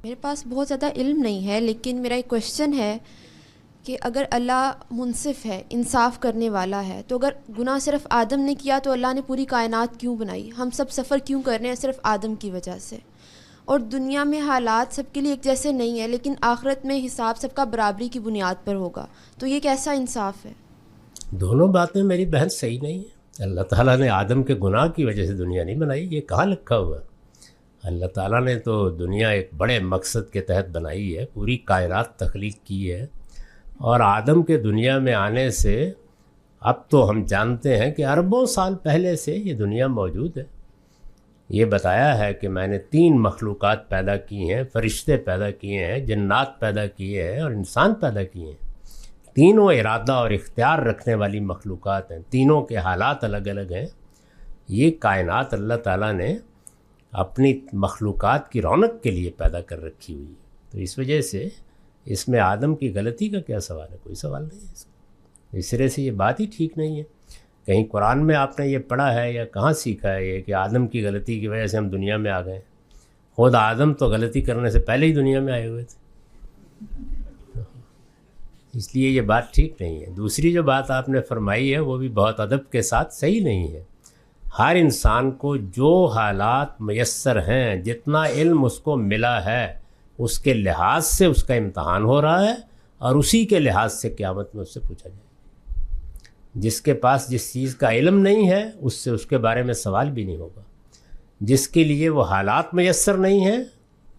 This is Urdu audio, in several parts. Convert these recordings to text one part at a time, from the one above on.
میرے پاس بہت زیادہ علم نہیں ہے، لیکن میرا ایک کویشچن ہے کہ اگر اللہ منصف ہے، انصاف کرنے والا ہے، تو اگر گناہ صرف آدم نے کیا تو اللہ نے پوری کائنات کیوں بنائی؟ ہم سب سفر کیوں کر رہے ہیں صرف آدم کی وجہ سے؟ اور دنیا میں حالات سب کے لیے ایک جیسے نہیں ہیں، لیکن آخرت میں حساب سب کا برابری کی بنیاد پر ہوگا، تو یہ کیسا انصاف ہے؟ دونوں باتیں میری بہن صحیح نہیں ہیں۔ اللہ تعالیٰ نے آدم کے گناہ کی وجہ سے دنیا نہیں بنائی، یہ کہاں لکھا ہوا ہے؟ اللہ تعالیٰ نے تو دنیا ایک بڑے مقصد کے تحت بنائی ہے، پوری کائنات تخلیق کی ہے، اور آدم کے دنیا میں آنے سے اب تو ہم جانتے ہیں کہ اربوں سال پہلے سے یہ دنیا موجود ہے۔ یہ بتایا ہے کہ میں نے 3 مخلوقات پیدا کی ہیں، فرشتے پیدا کیے ہیں، جنات پیدا کیے ہیں اور انسان پیدا کیے ہیں۔ تینوں ارادہ اور اختیار رکھنے والی مخلوقات ہیں، تینوں کے حالات الگ الگ ہیں۔ یہ کائنات اللہ تعالیٰ نے اپنی مخلوقات کی رونق کے لیے پیدا کر رکھی ہوئی ہے، تو اس وجہ سے اس میں آدم کی غلطی کا کیا سوال ہے؟ کوئی سوال نہیں ہے اس کا۔ اس طرح سے یہ بات ہی ٹھیک نہیں ہے۔ کہیں قرآن میں آپ نے یہ پڑھا ہے یا کہاں سیکھا ہے یہ کہ آدم کی غلطی کی وجہ سے ہم دنیا میں آ گئے؟ خود آدم تو غلطی کرنے سے پہلے ہی دنیا میں آئے ہوئے تھے، اس لیے یہ بات ٹھیک نہیں ہے۔ دوسری جو بات آپ نے فرمائی ہے وہ بھی بہت ادب کے ساتھ صحیح نہیں ہے۔ ہر انسان کو جو حالات میسر ہیں، جتنا علم اس کو ملا ہے، اس کے لحاظ سے اس کا امتحان ہو رہا ہے، اور اسی کے لحاظ سے قیامت میں اس سے پوچھا جائے۔ جس کے پاس جس چیز کا علم نہیں ہے اس سے اس کے بارے میں سوال بھی نہیں ہوگا، جس کے لیے وہ حالات میسر نہیں ہیں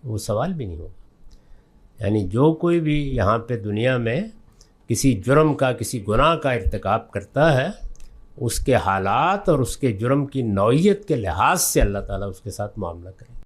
وہ سوال بھی نہیں ہوگا۔ یعنی جو کوئی بھی یہاں پہ دنیا میں کسی جرم کا، کسی گناہ کا ارتکاب کرتا ہے، اس کے حالات اور اس کے جرم کی نوعیت کے لحاظ سے اللہ تعالیٰ اس کے ساتھ معاملہ کرے گا۔